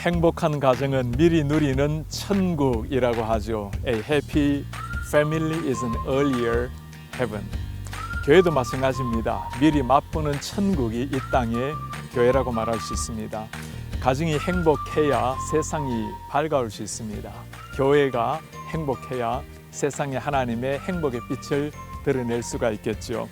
행복한 가정은 미리 누리는 천국이라고 하죠. A happy family is an earlier heaven. 교회도 마찬가지입니다. 미리 맛보는 천국이 이 땅의 교회라고 말할 수 있습니다. 가정이 행복해야 세상이 밝아올 수 있습니다. 교회가 행복해야 세상에 하나님의 행복의 빛을 드러낼 수가 있겠죠.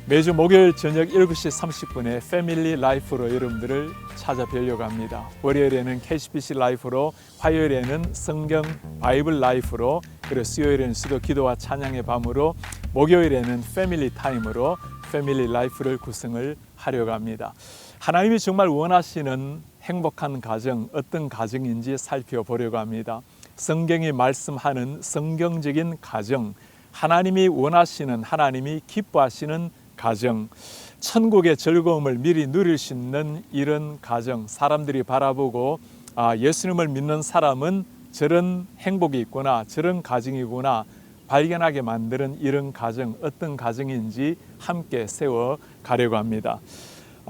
매주 목요일 저녁 7시 30분에 패밀리 라이프로 여러분들을 찾아뵈려고 합니다. 월요일에는 KCBC 라이프로, 화요일에는 성경 바이블 라이프로, 그리고 수요일에는 수도 기도와 찬양의 밤으로, 목요일에는 패밀리 타임으로 패밀리 라이프를 구성을 하려고 합니다. 하나님이 정말 원하시는 행복한 가정, 어떤 가정인지 살펴보려고 합니다. 성경이 말씀하는 성경적인 가정, 하나님이 원하시는, 하나님이 기뻐하시는 가정, 천국의 즐거움을 미리 누릴 수 있는 이런 가정, 사람들이 바라보고 예수님을 믿는 사람은 저런 행복이 있구나, 저런 가정이구나 발견하게 만드는 이런 가정, 어떤 가정인지 함께 세워가려고 합니다.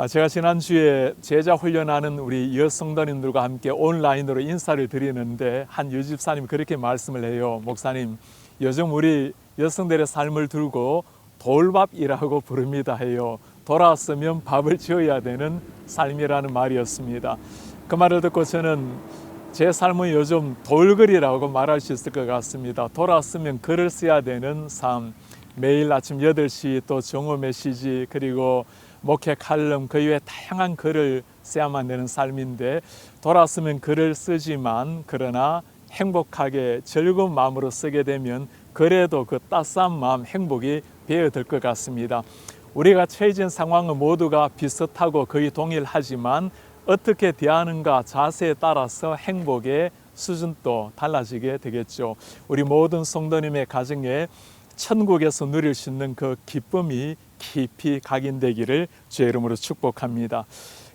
제가 지난주에 제자 훈련하는 우리 여성도님들과 함께 온라인으로 인사를 드리는데 한 여집사님이 그렇게 말씀을 해요. 목사님, 요즘 우리 여성들의 삶을 두고 돌밥이라고 부릅니다 해요. 돌아왔으면 밥을 지어야 되는 삶이라는 말이었습니다. 그 말을 듣고 저는 제 삶은 요즘 돌글이라고 말할 수 있을 것 같습니다. 돌아왔으면 글을 써야 되는 삶, 매일 아침 8시 또 정오 메시지, 그리고 목회 칼럼, 그 이외에 다양한 글을 써야만 되는 삶인데, 돌아왔으면 글을 쓰지만 그러나 행복하게 즐거운 마음으로 쓰게 되면 그래도 그 따스한 마음, 행복이 배어들 것 같습니다. 우리가 처해진 상황은 모두가 비슷하고 거의 동일하지만 어떻게 대하는가 자세에 따라서 행복의 수준도 달라지게 되겠죠. 우리 모든 성도님의 가정에 천국에서 누릴 수 있는 그 기쁨이 깊이 각인되기를 주의 이름으로 축복합니다.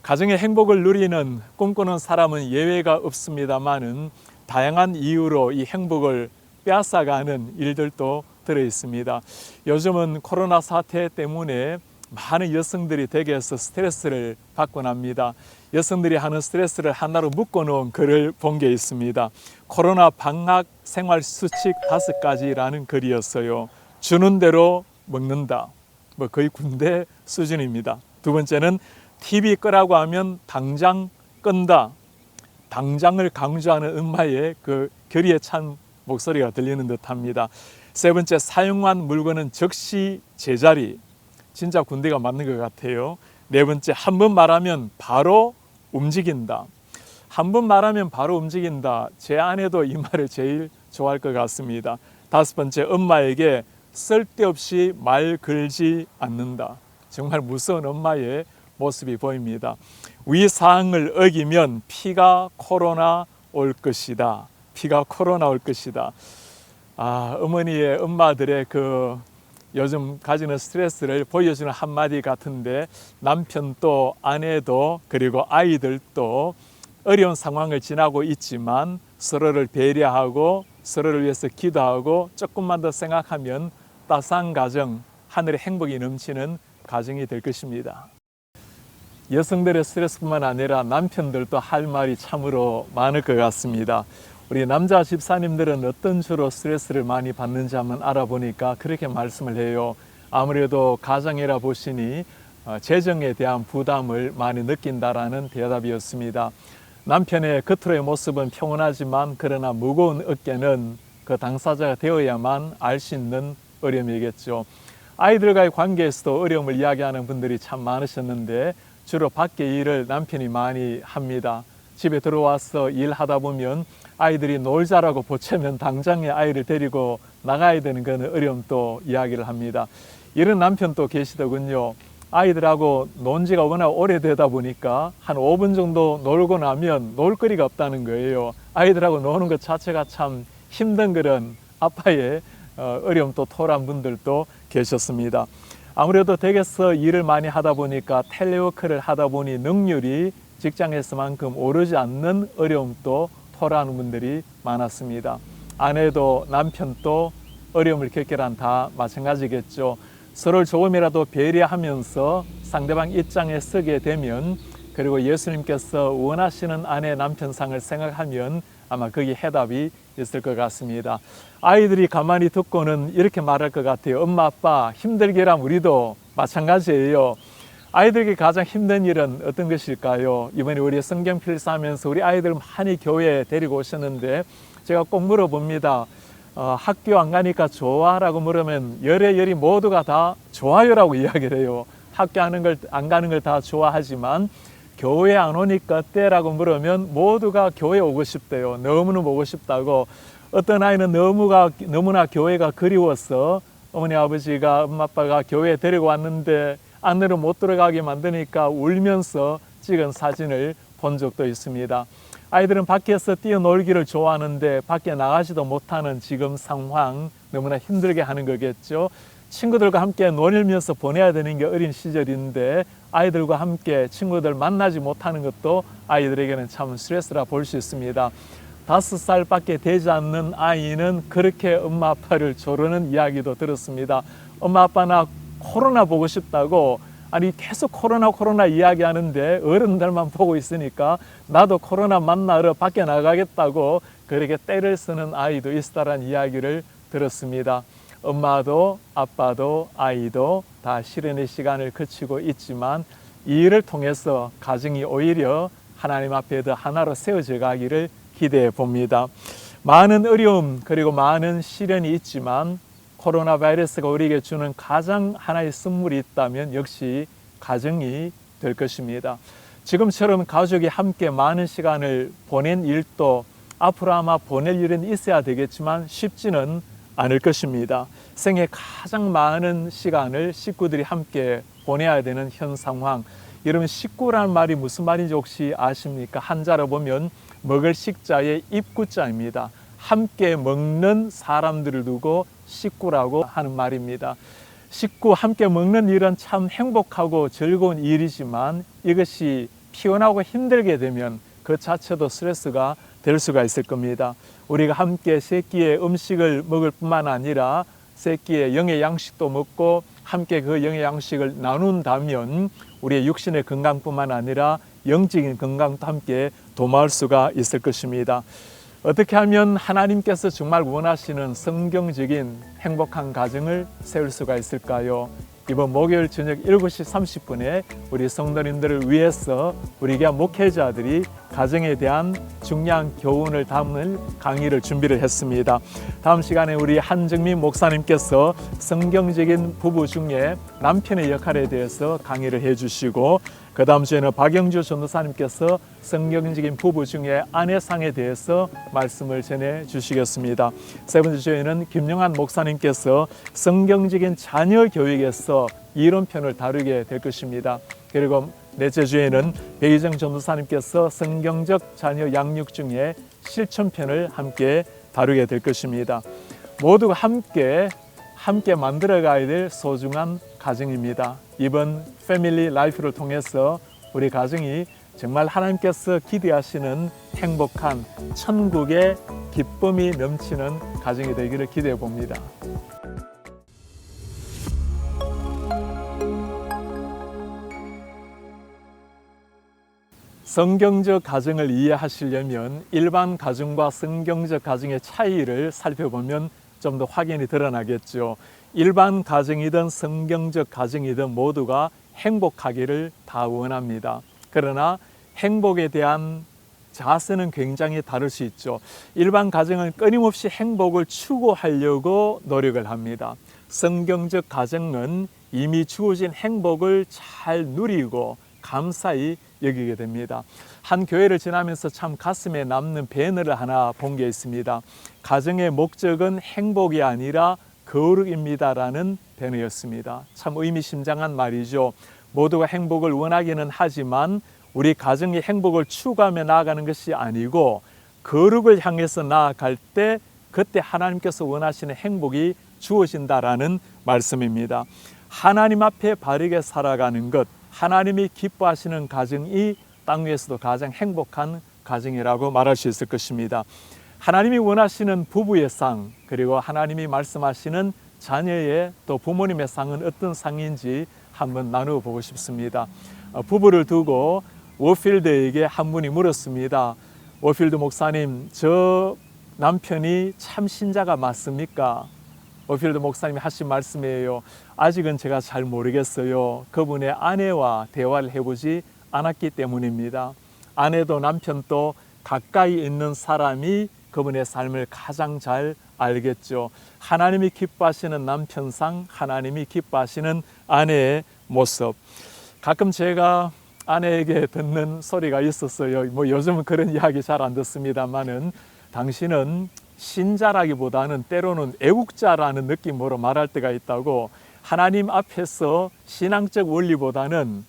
가정의 행복을 누리는 꿈꾸는 사람은 예외가 없습니다만은 다양한 이유로 이 행복을 빼앗아가는 일들도 들어 있습니다. 요즘은 코로나 사태 때문에 많은 여성들이 댁에서 스트레스를 받곤 합니다. 여성들이 하는 스트레스를 하나로 묶어놓은 글을 본 게 있습니다. 코로나 방학 생활 수칙 5가지라는 글이었어요. 주는 대로 먹는다. 거의 군대 수준입니다. 두 번째는 TV 끄라고 하면 당장 끈다. 당장을 강조하는 엄마의 그 결의에 찬 목소리가 들리는 듯합니다. 세 번째, 사용한 물건은 즉시 제자리. 진짜 군대가 맞는 것 같아요. 네 번째, 한 번 말하면 바로 움직인다. 한 번 말하면 바로 움직인다. 제 아내도 이 말을 제일 좋아할 것 같습니다. 다섯 번째, 엄마에게 쓸데없이 말 걸지 않는다. 정말 무서운 엄마의 모습이 보입니다. 위 사항을 어기면 피가 코로나 올 것이다. 피가 코로나 올 것이다. 어머니의, 엄마들의 그 요즘 가지는 스트레스를 보여주는 한마디 같은데, 남편도 아내도 그리고 아이들도 어려운 상황을 지나고 있지만 서로를 배려하고 서로를 위해서 기도하고 조금만 더 생각하면 따스한 가정, 하늘의 행복이 넘치는 가정이 될 것입니다. 여성들의 스트레스뿐만 아니라 남편들도 할 말이 참으로 많을 것 같습니다. 우리 남자 집사님들은 어떤 주로 스트레스를 많이 받는지 한번 알아보니까 그렇게 말씀을 해요. 아무래도 가장이라 보시니 재정에 대한 부담을 많이 느낀다라는 대답이었습니다. 남편의 겉으로의 모습은 평온하지만 그러나 무거운 어깨는 그 당사자가 되어야만 알 수 있는 어려움이겠죠. 아이들과의 관계에서도 어려움을 이야기하는 분들이 참 많으셨는데 주로 밖에 일을 남편이 많이 합니다. 집에 들어와서 일하다 보면 아이들이 놀자라고 보채면 당장에 아이를 데리고 나가야 되는 그런 어려움도 이야기를 합니다. 이런 남편도 계시더군요. 아이들하고 논 지가 워낙 오래되다 보니까 한 5분 정도 놀고 나면 놀거리가 없다는 거예요. 아이들하고 노는 것 자체가 참 힘든 그런 아빠의 어려움도 토로한 분들도 계셨습니다. 아무래도 댁에서 일을 많이 하다 보니까 텔레워크를 하다 보니 능률이 직장에서만큼 오르지 않는 어려움도 토로하는 분들이 많았습니다. 아내도 남편도 어려움을 겪기란 다 마찬가지겠죠. 서로를 조금이라도 배려하면서 상대방 입장에 서게 되면 그리고 예수님께서 원하시는 아내 남편상을 생각하면 아마 거기 해답이 있을 것 같습니다. 아이들이 가만히 듣고는 이렇게 말할 것 같아요. 엄마 아빠 힘들게라 우리도 마찬가지예요. 아이들에게 가장 힘든 일은 어떤 것일까요? 이번에 우리 성경 필사하면서 우리 아이들 많이 교회에 데리고 오셨는데 제가 꼭 물어봅니다. 학교 안 가니까 좋아라고 물으면 열의 모두가 다 좋아요라고 이야기를 해요. 학교 안 가는 걸 다 좋아하지만 교회 안 오니까 어때라고 물으면 모두가 교회 오고 싶대요. 너무너무 오고 싶다고. 어떤 아이는 너무나 교회가 그리워서 어머니 아버지가 엄마 아빠가 교회에 데리고 왔는데 안으로 못 들어가게 만드니까 울면서 찍은 사진을 본 적도 있습니다. 아이들은 밖에서 뛰어놀기를 좋아하는데 밖에 나가지도 못하는 지금 상황 너무나 힘들게 하는 거겠죠. 친구들과 함께 놀면서 보내야 되는 게 어린 시절인데 아이들과 함께 친구들 만나지 못하는 것도 아이들에게는 참 스트레스라 볼 수 있습니다. 5살밖에 되지 않는 아이는 그렇게 엄마 아빠를 조르는 이야기도 들었습니다. 엄마 아빠 나 코로나 보고 싶다고. 아니 계속 코로나 이야기하는데 어른들만 보고 있으니까 나도 코로나 만나러 밖에 나가겠다고 그렇게 떼를 쓰는 아이도 있다라는 이야기를 들었습니다. 엄마도 아빠도 아이도 다 실현의 시간을 거치고 있지만 이 일을 통해서 가정이 오히려 하나님 앞에 더 하나로 세워져 가기를 기대해 봅니다. 많은 어려움 그리고 많은 시련이 있지만 코로나 바이러스가 우리에게 주는 가장 하나의 선물이 있다면 역시 가정이 될 것입니다. 지금처럼 가족이 함께 많은 시간을 보낸 일도 앞으로 아마 보낼 일은 있어야 되겠지만 쉽지는 않을 것입니다. 생애 가장 많은 시간을 식구들이 함께 보내야 되는 현 상황. 여러분 식구라는 말이 무슨 말인지 혹시 아십니까? 한자로 보면 먹을 식자의 입구자입니다. 함께 먹는 사람들을 두고 식구라고 하는 말입니다. 식구 함께 먹는 일은 참 행복하고 즐거운 일이지만 이것이 피곤하고 힘들게 되면 그 자체도 스트레스가 될 수가 있을 겁니다. 우리가 함께 세 끼의 음식을 먹을 뿐만 아니라 세 끼의 영의 양식도 먹고 함께 그 영의 양식을 나눈다면 우리의 육신의 건강뿐만 아니라 영적인 건강도 함께 도모할 수가 있을 것입니다. 어떻게 하면 하나님께서 정말 원하시는 성경적인 행복한 가정을 세울 수가 있을까요? 이번 목요일 저녁 7시 30분에 우리 성도님들을 위해서 우리 교회 목회자들이 가정에 대한 중요한 교훈을 담을 강의를 준비를 했습니다. 다음 시간에 우리 한정민 목사님께서 성경적인 부부 중에 남편의 역할에 대해서 강의를 해주시고 그 다음 주에는 박영주 전도사님께서 성경적인 부부 중에 아내상에 대해서 말씀을 전해 주시겠습니다. 세 번째 주에는 김용환 목사님께서 성경적인 자녀 교육에서 이론편을 다루게 될 것입니다. 그리고 넷째 주에는 백희정 전도사님께서 성경적 자녀 양육 중에 실천편을 함께 다루게 될 것입니다. 모두가 함께 만들어가야 될 소중한 가정입니다. 이번 패밀리 라이프를 통해서 우리 가정이 정말 하나님께서 기대하시는 행복한 천국의 기쁨이 넘치는 가정이 되기를 기대해 봅니다. 성경적 가정을 이해하시려면 일반 가정과 성경적 가정의 차이를 살펴보면 좀 더 확연히 드러나겠죠. 일반 가정이든 성경적 가정이든 모두가 행복하기를 다 원합니다. 그러나 행복에 대한 자세는 굉장히 다를 수 있죠. 일반 가정은 끊임없이 행복을 추구하려고 노력을 합니다. 성경적 가정은 이미 주어진 행복을 잘 누리고 감사히 여기게 됩니다. 한 교회를 지나면서 참 가슴에 남는 배너를 하나 본 게 있습니다. 가정의 목적은 행복이 아니라 거룩입니다라는 배너였습니다. 참 의미심장한 말이죠. 모두가 행복을 원하기는 하지만 우리 가정의 행복을 추구하며 나아가는 것이 아니고 거룩을 향해서 나아갈 때 그때 하나님께서 원하시는 행복이 주어진다라는 말씀입니다. 하나님 앞에 바르게 살아가는 것, 하나님이 기뻐하시는 가정이 땅 위에서도 가장 행복한 가정이라고 말할 수 있을 것입니다. 하나님이 원하시는 부부의 상, 그리고 하나님이 말씀하시는 자녀의 또 부모님의 상은 어떤 상인지 한번 나누어 보고 싶습니다. 부부를 두고 워필드에게 한 분이 물었습니다. 워필드 목사님, 저 남편이 참 신자가 맞습니까? 워필드 목사님이 하신 말씀이에요. 아직은 제가 잘 모르겠어요. 그분의 아내와 대화를 해보지 않았기 때문입니다. 아내도 남편도 가까이 있는 사람이 그분의 삶을 가장 잘 알겠죠. 하나님이 기뻐하시는 남편상 하나님이 기뻐하시는 아내의 모습. 가끔 제가 아내에게 듣는 소리가 있었어요. 요즘은 그런 이야기 잘 안 듣습니다만은, 당신은 신자라기보다는 때로는 애국자라는 느낌으로 말할 때가 있다고. 하나님 앞에서 신앙적 원리보다는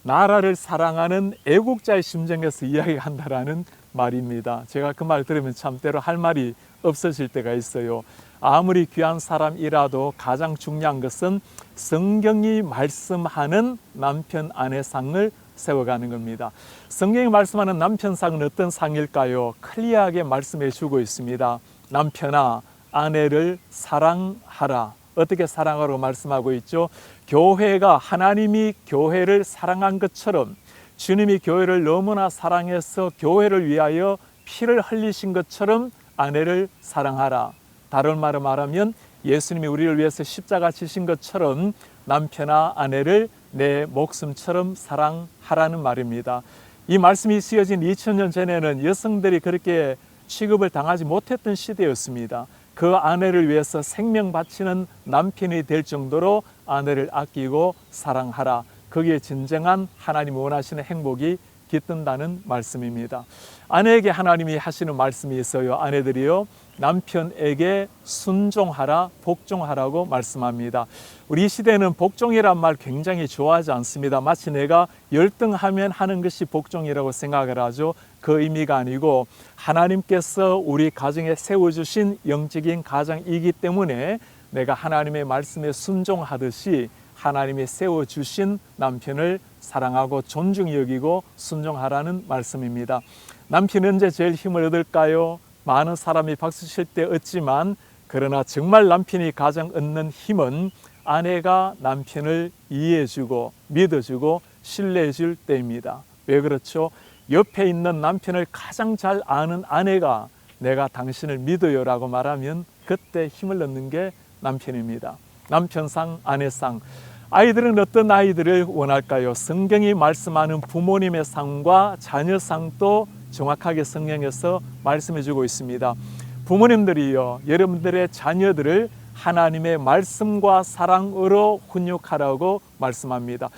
나라를 사랑하는 애국자의 심정에서 이야기한다라는 말입니다. 제가 그 말 들으면 참 때로 할 말이 없어질 때가 있어요. 아무리 귀한 사람이라도 가장 중요한 것은 성경이 말씀하는 남편 아내 상을 세워가는 겁니다. 성경이 말씀하는 남편상은 어떤 상일까요? 클리어하게 말씀해 주고 있습니다. 남편아, 아내를 사랑하라. 어떻게 사랑하라고 말씀하고 있죠? 교회가, 하나님이 교회를 사랑한 것처럼, 주님이 교회를 너무나 사랑해서 교회를 위하여 피를 흘리신 것처럼 아내를 사랑하라. 다른 말로 말하면 예수님이 우리를 위해서 십자가 지신 것처럼 남편아, 아내를 내 목숨처럼 사랑하라는 말입니다. 이 말씀이 쓰여진 2000년 전에는 여성들이 그렇게 취급을 당하지 못했던 시대였습니다. 그 아내를 위해서 생명 바치는 남편이 될 정도로 아내를 아끼고 사랑하라. 거기에 진정한 하나님이 원하시는 행복이 깃든다는 말씀입니다. 아내에게 하나님이 하시는 말씀이 있어요. 아내들이요, 남편에게 순종하라, 복종하라고 말씀합니다. 우리 시대는 복종이란 말 굉장히 좋아하지 않습니다. 마치 내가 열등하면 하는 것이 복종이라고 생각을 하죠. 그 의미가 아니고, 하나님께서 우리 가정에 세워주신 영적인 가정이기 때문에 내가 하나님의 말씀에 순종하듯이 하나님이 세워주신 남편을 사랑하고 존중히 여기고 순종하라는 말씀입니다. 남편이 언제 제일 힘을 얻을까요? 많은 사람이 박수 칠 때 얻지만, 그러나 정말 남편이 가장 얻는 힘은 아내가 남편을 이해해주고 믿어주고 신뢰해줄 때입니다. 왜 그렇죠? 옆에 있는 남편을 가장 잘 아는 아내가 내가 당신을 믿어요 라고 말하면 그때 힘을 얻는 게 남편입니다. 남편상, 아내상. 아이들은 어떤 아이들을 원할까요? 성경이 말씀하는 부모님의 상과 자녀상도 정확하게 성경에서 말씀해 주고 있습니다. 부모님들이요, 여러분들의 자녀들을 하나님의 말씀과 사랑으로 훈육하라고 말씀합니다.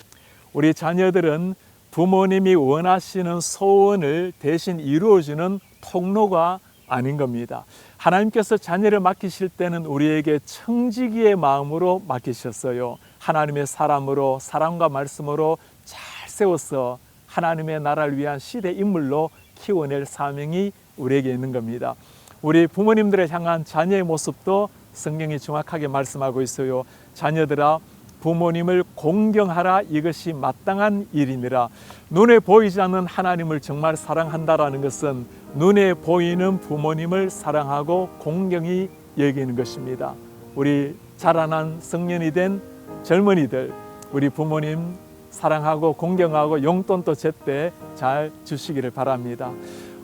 우리 자녀들은 부모님이 원하시는 소원을 대신 이루어주는 통로가 아닌 겁니다. 하나님께서 자녀를 맡기실 때는 우리에게 청지기의 마음으로 맡기셨어요. 하나님의 사람으로, 사랑과 말씀으로 잘 세워서 하나님의 나라를 위한 시대 인물로 키워낼 사명이 우리에게 있는 겁니다. 우리 부모님들을 향한 자녀의 모습도 성경이 정확하게 말씀하고 있어요. 자녀들아, 부모님을 공경하라. 이것이 마땅한 일이니라. 눈에 보이지 않는 하나님을 정말 사랑한다라는 것은 눈에 보이는 부모님을 사랑하고 공경히 여기는 것입니다. 우리 자라난 성년이 된 젊은이들, 우리 부모님 사랑하고 공경하고 용돈도 제때 잘 주시기를 바랍니다.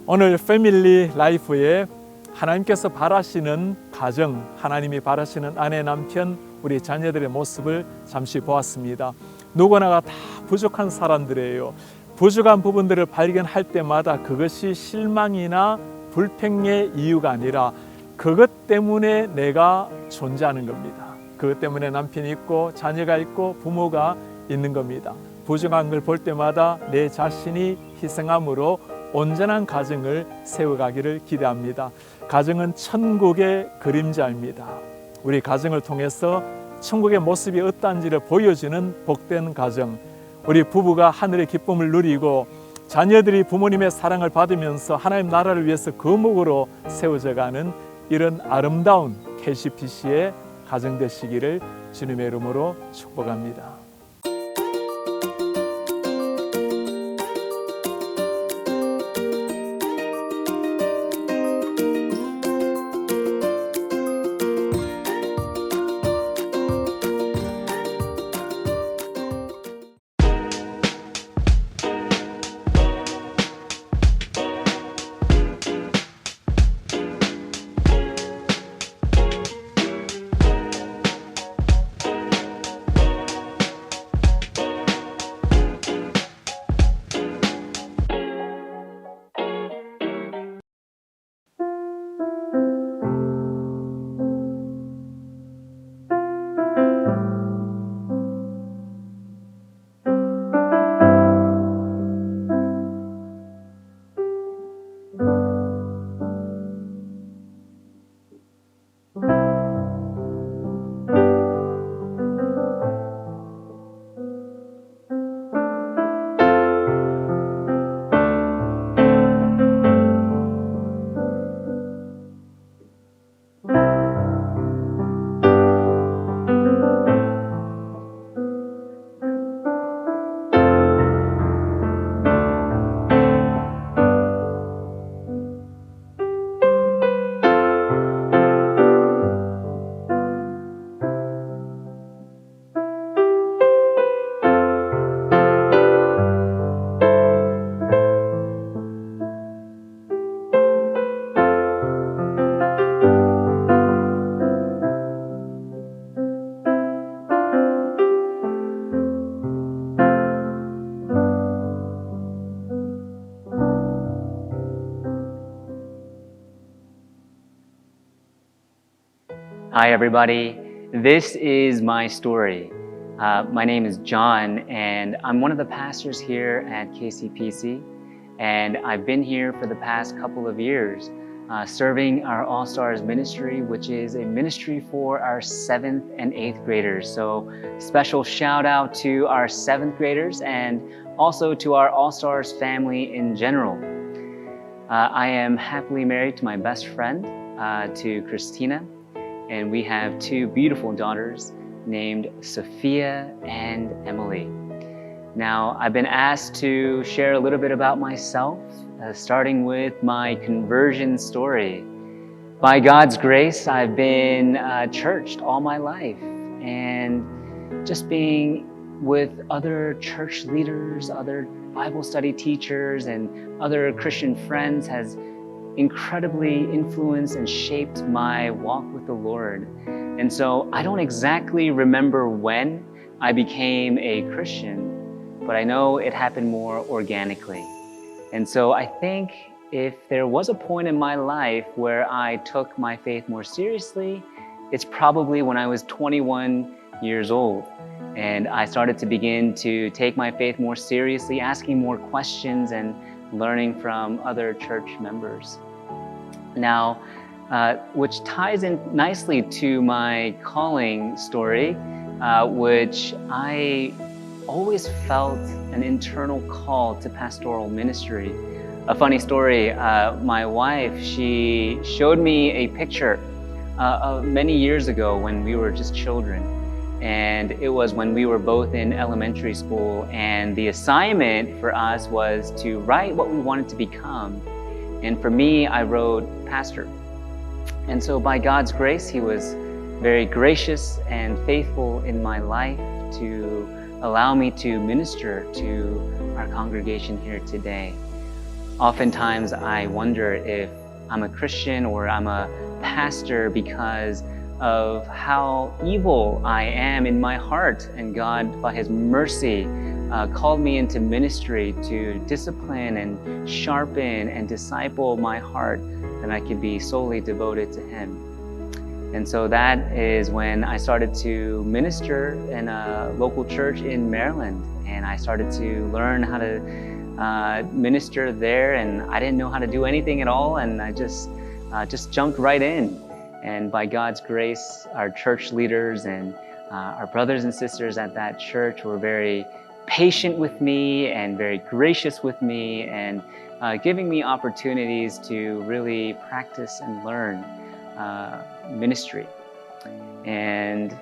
오늘 패밀리 라이프에 하나님께서 바라시는 가정, 하나님이 바라시는 아내, 남편, 우리 자녀들의 모습을 잠시 보았습니다. 누구나가 다 부족한 사람들이에요. 부족한 부분들을 발견할 때마다 그것이 실망이나 불평의 이유가 아니라 그것 때문에 내가 존재하는 겁니다. 그것 때문에 남편이 있고 자녀가 있고 부모가 있는 겁니다. 부족한 걸 볼 때마다 내 자신이 희생함으로 온전한 가정을 세워가기를 기대합니다. 가정은 천국의 그림자입니다. 우리 가정을 통해서 천국의 모습이 어떠한지를 보여주는 복된 가정, 우리 부부가 하늘의 기쁨을 누리고 자녀들이 부모님의 사랑을 받으면서 하나님 나라를 위해서 거목으로 세워져가는 이런 아름다운 KCPC의 가정 되시기를 주님의 이름으로 축복합니다. Hi, everybody. This is my story. My name is John, and I'm one of the pastors here at KCPC. And I've been here for the past couple of years, serving our All Stars ministry, which is a ministry for our 7th and 8th graders. So, special shout out to our 7th graders and also to our All Stars family in general. I am happily married to my best friend, to Christina, and we have 2 beautiful daughters named Sophia and Emily. Now, I've been asked to share a little bit about myself, starting with my conversion story. By God's grace, I've been churched all my life, and just being with other church leaders, other Bible study teachers, and other Christian friends has incredibly influenced and shaped my walk with the Lord. And so I don't exactly remember when I became a Christian, but I know it happened more organically. And so I think if there was a point in my life where I took my faith more seriously, it's probably when I was 21 years old. And I started to begin to take my faith more seriously, asking more questions and learning from other church members. Now, which ties in nicely to my calling story, which I always felt an internal call to pastoral ministry. A funny story, my wife, she showed me a picture of many years ago when we were just children. And it was when we were both in elementary school, and the assignment for us was to write what we wanted to become. And for me, I wrote pastor. And so by God's grace, He was very gracious and faithful in my life to allow me to minister to our congregation here today. Oftentimes, I wonder if I'm a Christian or I'm a pastor because of how evil I am in my heart, and God, by His mercy, called me into ministry to discipline and sharpen and disciple my heart, that I could be solely devoted to Him. And so that is when I started to minister in a local church in Maryland, and I started to learn how to minister there, and I didn't know how to do anything at all, and I just jumped right in. And by God's grace, our church leaders and our brothers and sisters at that church were very patient with me and very gracious with me, and giving me opportunities to really practice and learn ministry. And,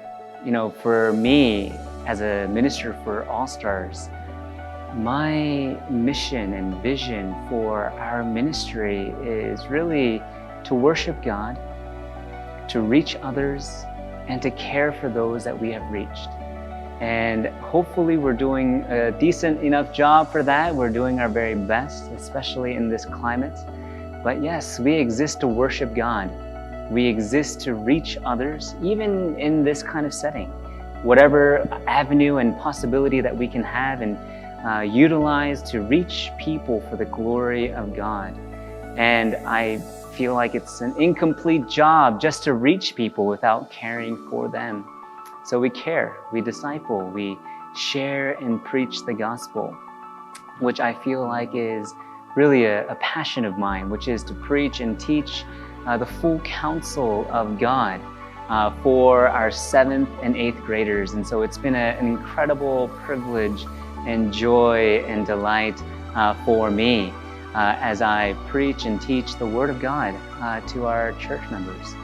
you know, for me as a minister for All Stars, my mission and vision for our ministry is really to worship God, to reach others, and to care for those that we have reached. And hopefully we're doing a decent enough job for that. We're doing our very best, especially in this climate. But yes, we exist to worship God. We exist to reach others, even in this kind of setting. Whatever avenue and possibility that we can have and utilize to reach people for the glory of God. And I feel like it's an incomplete job just to reach people without caring for them. So we care, we disciple, we share and preach the gospel, which I feel like is really a passion of mine, which is to preach and teach the full counsel of God for our 7th and 8th graders. And so it's been an incredible privilege and joy and delight for me as I preach and teach the Word of God to our church members.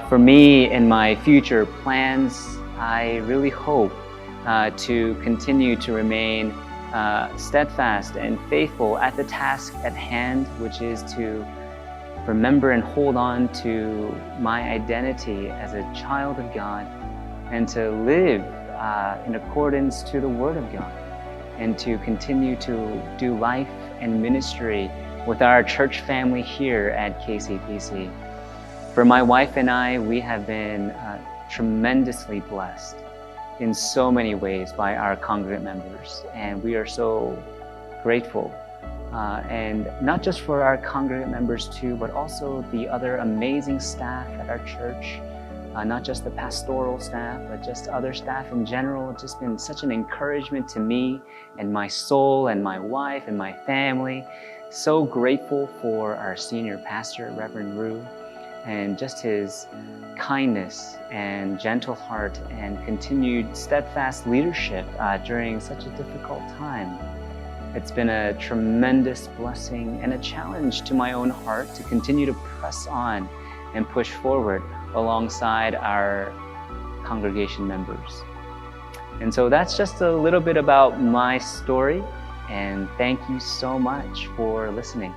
For me and my future plans, I really hope to continue to remain steadfast and faithful at the task at hand, which is to remember and hold on to my identity as a child of God, and to live in accordance to the Word of God, and to continue to do life and ministry with our church family here at KCPC. For my wife and I, we have been tremendously blessed in so many ways by our congregant members, and we are so grateful. And not just for our congregant members too, but also the other amazing staff at our church, not just the pastoral staff, but just other staff in general. It's just been such an encouragement to me and my soul and my wife and my family. So grateful for our senior pastor, Reverend Rue, and just his kindness and gentle heart and continued steadfast leadership during such a difficult time. It's been a tremendous blessing and a challenge to my own heart to continue to press on and push forward alongside our congregation members. And so that's just a little bit about my story, and thank you so much for listening.